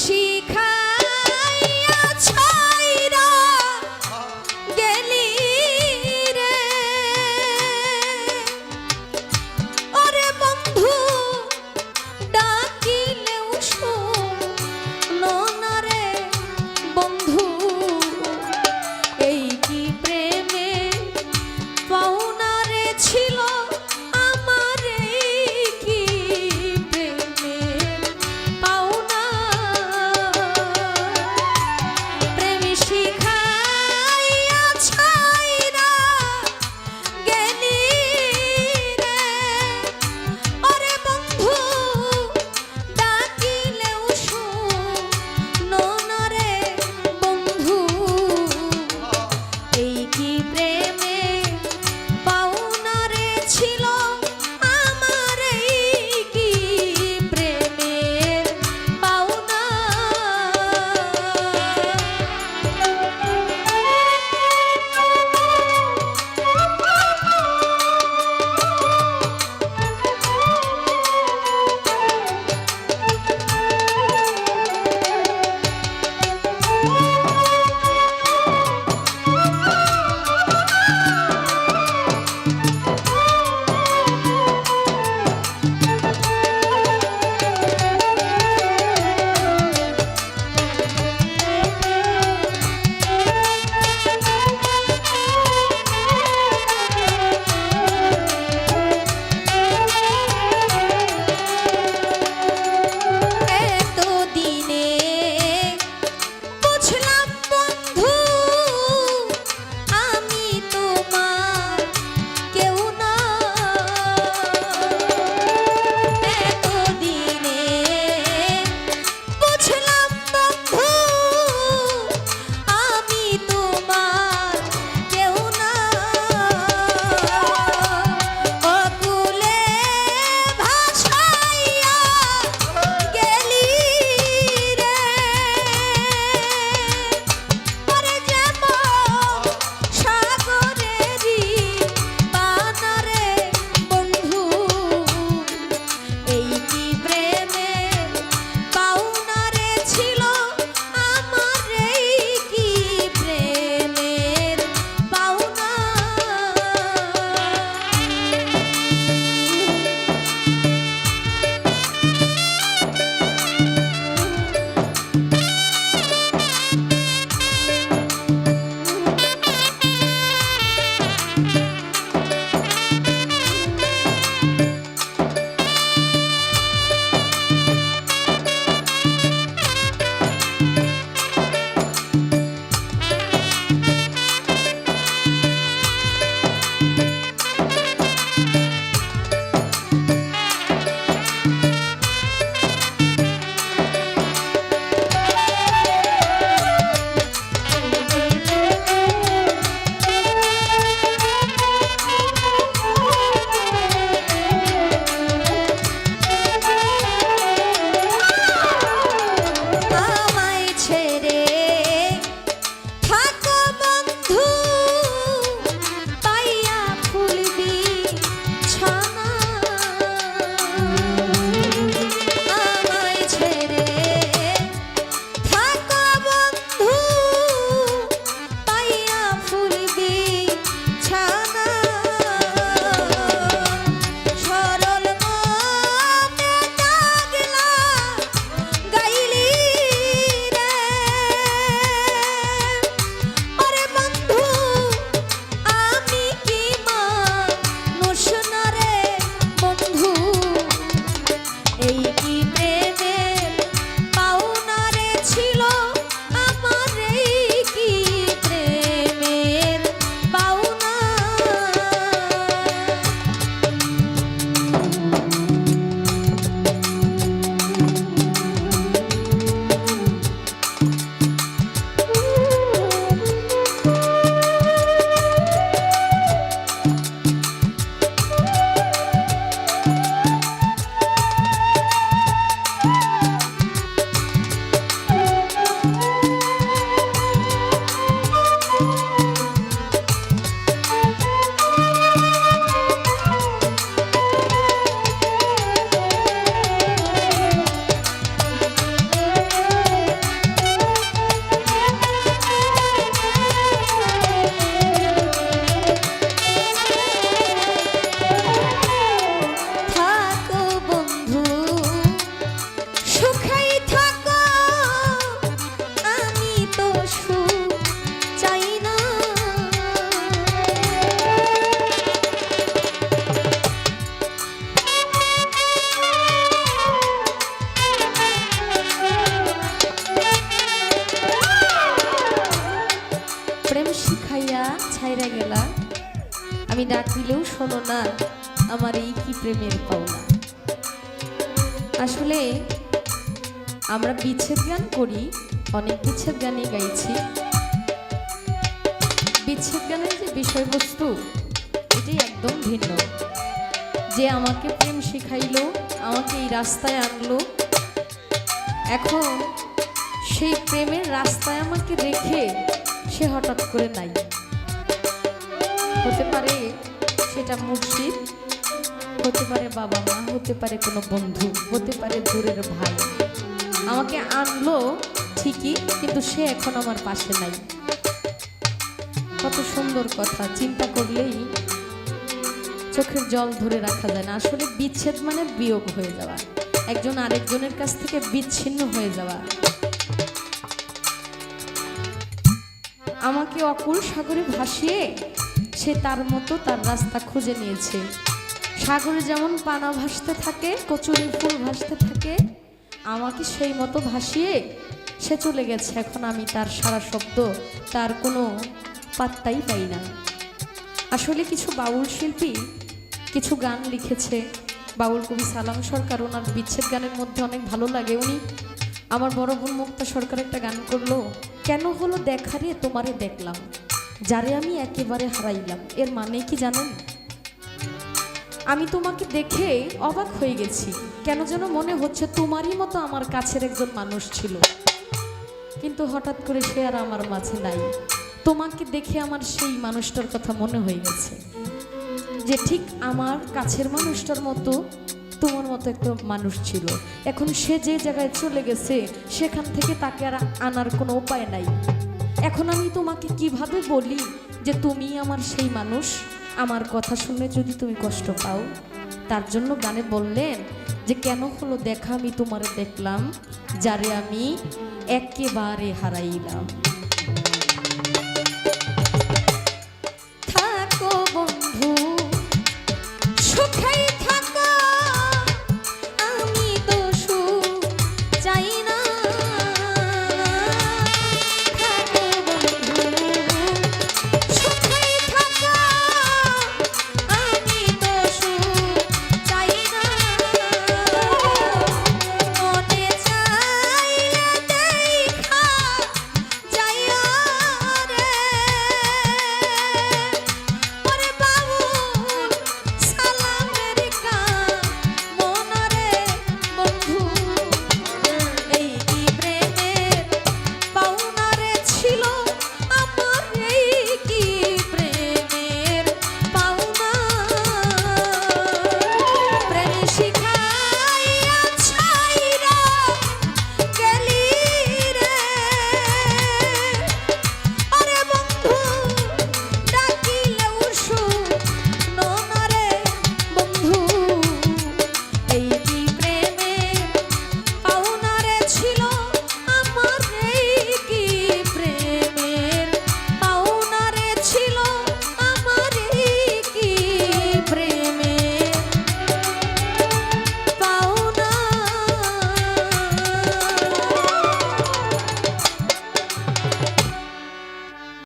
শিখাইয়া ছাইরা গেলি রে ওরে বন্ধু ডাকিলেও শোনো না রে বন্ধু এই কি প্রেমে পাওনা রে ছিল আমার এই কি প্রেমে পাওনা ডাকিলেও শোনো না, আমার এই কি প্রেমের পাওনা। আসলে আমরা বিচ্ছেদ গান করি, অনেক বিচ্ছেদ গানই গাইছি। বিচ্ছেদ গানের যে বিষয়বস্তু এটাই একদম ভিন্ন। যে আমাকে প্রেম শিখাইলো, আমাকে এই রাস্তায় আনলো, এখন সেই প্রেমের রাস্তায় আমাকে রেখে সে হঠাৎ করে নাই। হতে পারে সেটা মুর্শিদ, হতে পারে বাবা মা, হতে পারে কোনো বন্ধু, হতে পারে দূরের ভাই। আমাকে আনলো ঠিকই, কিন্তু সে এখন আমার পাশে নাই। কত সুন্দর কথা, চিন্তা করলেই চোখের জল ধরে রাখা যায় না। আসলে বিচ্ছেদ মানে বিয়োগ হয়ে যাওয়া, একজন আরেকজনের কাছ থেকে বিচ্ছিন্ন হয়ে যাওয়া। আমাকে অকুল সাগরে ভাসিয়ে সে তার মতো তার রাস্তা খুঁজে নিয়েছে। সাগরে যেমন পানা ভাসতে থাকে, কচুরি ফুল ভাসতে থাকে, আমাকে সেই মতো ভাসিয়ে সে চলে গেছে। এখন আমি তার সারা শব্দ, তার কোনো পাত্তাই পাই না। আসলে কিছু বাউল শিল্পী কিছু গান লিখেছে, বাউল কবি সালাম সরকার, ওনার বিচ্ছেদ গানের মধ্যে অনেক ভালো লাগে। উনি আমার বড় বোন মুক্তা সরকার একটা গান করলো, কেন হলো দেখা রে তোমারে দেখলাম, যারে আমি একেবারে হারাইলাম। এর মানে কি জানেন? আমি তোমাকে দেখে অবাক হয়ে গেছি, কেন যেন মনে হচ্ছে তোমারই মতো আমার কাছের একজন মানুষ ছিল, কিন্তু হঠাৎ করে সে আর আমার মাঝে নাই। তোমাকে দেখে আমার সেই মানুষটার কথা মনে হয়ে গেছে, যে ঠিক আমার কাছের মানুষটার মতো তোমার মতো একটা মানুষ ছিল। এখন সে যে জায়গায় চলে গেছে, সেখান থেকে তাকে আর আনার কোনো উপায় নাই। এখন আমি তোমাকে কিভাবে বলি যে তুমি আমার সেই মানুষ? আমার কথা শুনে যদি তুমি কষ্ট পাও, তার জন্য গানে বললেন যে কেন হলো দেখা আমি তোমারে দেখলাম, যারে আমি একেবারে হারাইলাম।